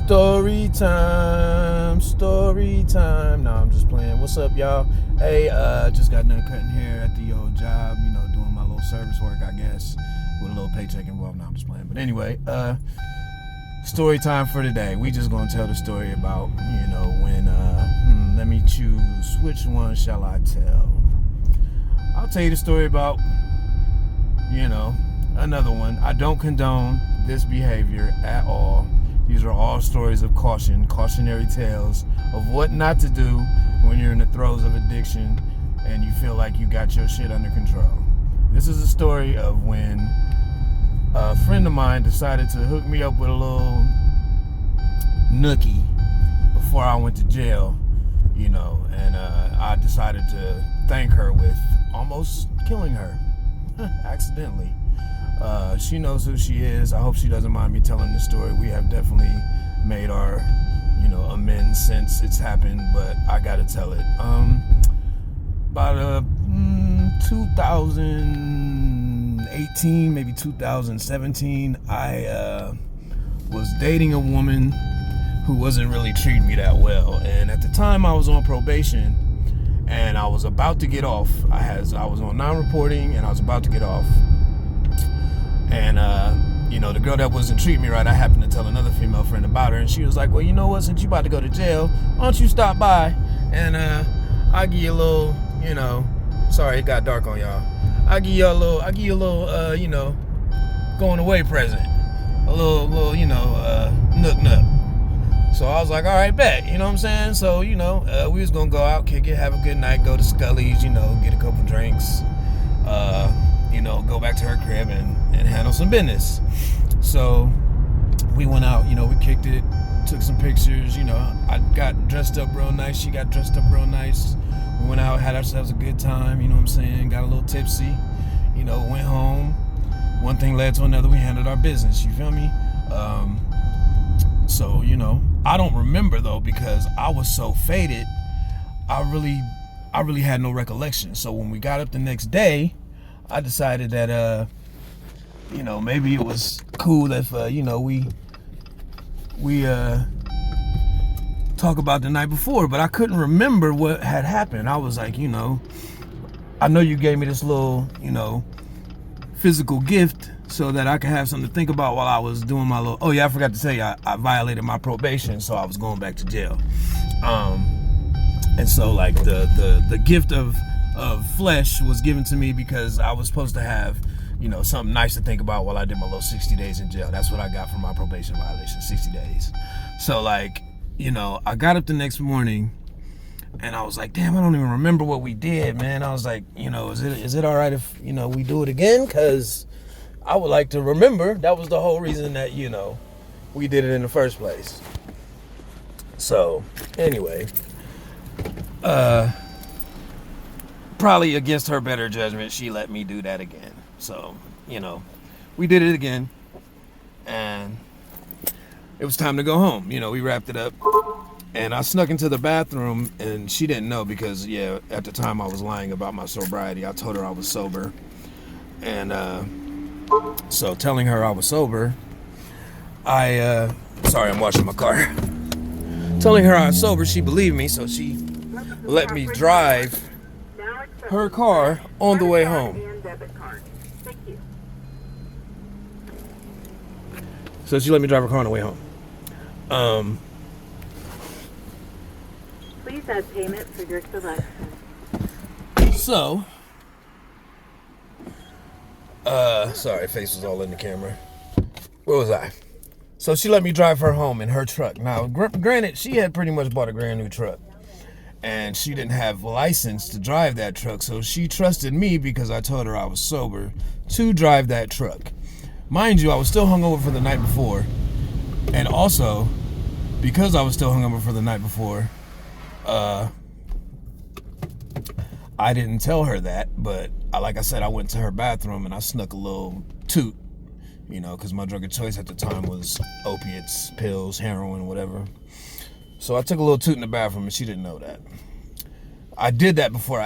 Story time, story time. No, I'm just playing. What's up, y'all? Hey, just got done cutting hair at the old job, doing my little service work, I guess, with a little paycheck involved. No, I'm just playing. But anyway, story time for today. We just gonna tell the story about, when, let me choose. Which one shall I tell? I'll tell you the story about, another one. I don't condone this behavior at all. These are all stories of caution, cautionary tales of what not to do when you're in the throes of addiction and you feel like you got your shit under control. This is a story of when a friend of mine decided to hook me up with a little nookie before I went to jail, and I decided to thank her with almost killing her accidentally. She knows who she is. I hope she doesn't mind me telling this story. We have definitely made our, amends since it's happened, but I gotta tell it. About 2018, maybe 2017, I was dating a woman who wasn't really treating me that well. And at the time, I was on probation, and I was about to get off. I was on non-reporting, and I was about to get off. And, the girl that wasn't treating me right, I happened to tell another female friend about her. And she was like, well, you know what? Since you about to go to jail, why don't you stop by? And I'll give you a little, sorry, it got dark on y'all. I'll give you a little, going away present. A little, nook. So I was like, all right, bet. You know what I'm saying? So, we was going to go out, kick it, have a good night, go to Scully's, get a couple drinks. Go back to her crib and handle some business. So we went out, we kicked it, took some pictures, I got dressed up real nice, she got dressed up real nice. We went out, had ourselves a good time, got a little tipsy, went home. One thing led to another, we handled our business, you feel me? So, I don't remember though, because I was so faded, I really had no recollection. So when we got up the next day, I decided that, maybe it was cool if, we talk about the night before, but I couldn't remember what had happened. I was like, I know you gave me this little, physical gift so that I could have something to think about while I was doing my little, oh yeah, I forgot to tell you, I violated my probation, so I was going back to jail. And so like the gift of flesh was given to me because I was supposed to have, something nice to think about while I did my little 60 days in jail. That's what I got for my probation violation, 60 days. So like, I got up the next morning and I was like, damn, I don't even remember what we did, man. I was like, is it all right if, we do it again? Cause I would like to remember. That was the whole reason that, we did it in the first place. So anyway, probably against her better judgment, she let me do that again. So, we did it again, and it was time to go home. We wrapped it up, and I snuck into the bathroom, and she didn't know because, at the time I was lying about my sobriety. I told her I was sober, and so telling her I was sober, sorry, I'm washing my car. Telling her I was sober, she believed me, so she let me drive her car on the way home. So she let me drive her car on the way home. Please add payment for your selection. So, sorry, face was all in the camera. Where was I? So she let me drive her home in her truck. Now, granted, she had pretty much bought a brand new truck. And she didn't have a license to drive that truck, so she trusted me because I told her I was sober to drive that truck. Mind you, I was still hungover for the night before, and also because I was still hungover for the night before, I didn't tell her that. But like I said, I went to her bathroom and I snuck a little toot, because my drug of choice at the time was opiates, pills, heroin, whatever. So I took a little toot in the bathroom, and she didn't know that. I did that before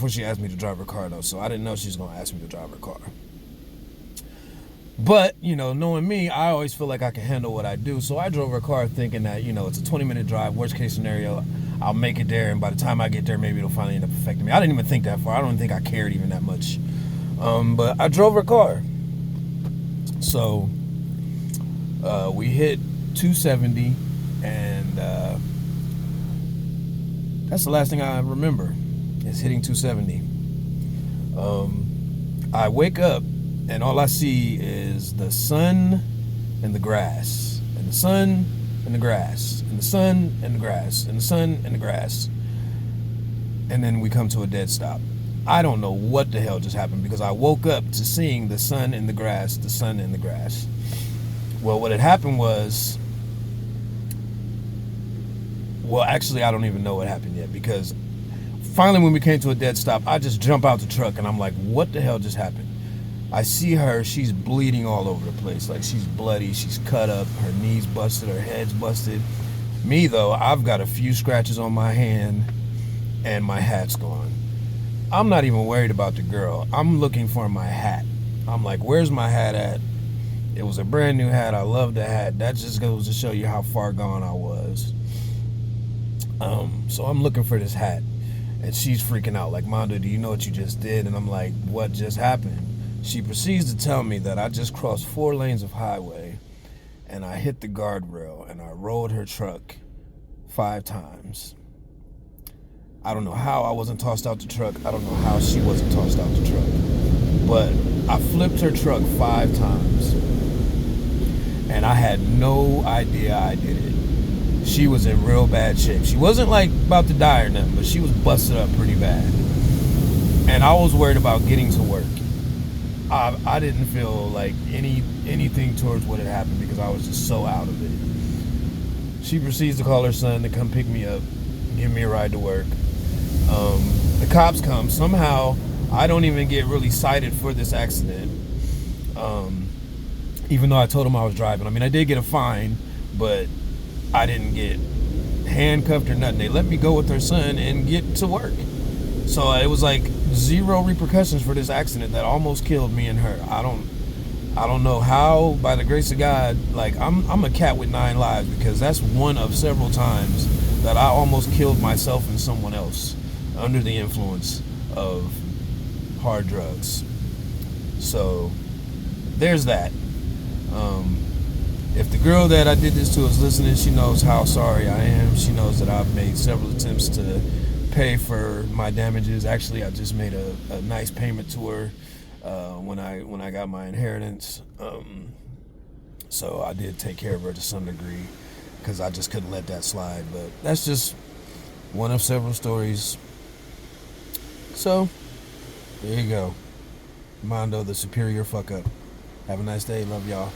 she asked me to drive her car, though, so I didn't know she was going to ask me to drive her car. So I took a little toot in the bathroom, and she didn't know that. I did that before she asked me to drive her car, so I didn't know she was going to ask me to drive her car. So I took a little toot in the bathroom, and she didn't know that. I did that before she asked me to drive her car, though, so I didn't know she was going to ask me to drive her car. So I took a little toot in the bathroom, and she didn't know that. But, knowing me, I always feel like I can handle what I do. So I drove her car thinking that, it's a 20-minute drive. Worst case scenario, I'll make it there. And by the time I get there, maybe it'll finally end up affecting me. I didn't even think that far. I don't think I cared even that much. But I drove her car. So we hit 270. And that's the last thing I remember is hitting 270. I wake up. And all I see is the sun and the grass, and the sun and the grass, and the sun and the grass, and the sun and the grass. And then we come to a dead stop. I don't know what the hell just happened because I woke up to seeing the sun and the grass, the sun and the grass. Well, what had happened was, actually, I don't even know what happened yet because finally when we came to a dead stop, I just jump out the truck and I'm like, what the hell just happened? I see her, she's bleeding all over the place. Like, she's bloody, she's cut up, her knees busted, her head's busted. Me, though, I've got a few scratches on my hand, and my hat's gone. I'm not even worried about the girl. I'm looking for my hat. I'm like, where's my hat at? It was a brand new hat. I love the hat. That just goes to show you how far gone I was. So I'm looking for this hat, and she's freaking out. Like, Mondo, do you know what you just did? And I'm like, what just happened? She proceeds to tell me that I just crossed 4 lanes of highway and I hit the guardrail and I rolled her truck 5 times. I don't know how I wasn't tossed out the truck. I don't know how she wasn't tossed out the truck. But I flipped her truck 5 times and I had no idea I did it. She was in real bad shape. She wasn't like about to die or nothing, but she was busted up pretty bad. And I was worried about getting to work. I didn't feel like anything towards what had happened because I was just so out of it. She proceeds to call her son to come pick me up, give me a ride to work. The cops come. Somehow, I don't even get really cited for this accident, even though I told them I was driving. I mean, I did get a fine, but I didn't get handcuffed or nothing. They let me go with her son and get to work. So it was like 0 repercussions for this accident that almost killed me and her. I don't know how, by the grace of God, like I'm a cat with 9 lives because that's one of several times that I almost killed myself and someone else under the influence of hard drugs. So there's that. If the girl that I did this to is listening, she knows how sorry I am. She knows that I've made several attempts to pay for my damages. Actually, I just made a nice payment to her when I got my inheritance. So I did take care of her to some degree because I just couldn't let that slide. But that's just one of several stories. So there you go. Mondo, the superior fuck up. Have a nice day. Love y'all.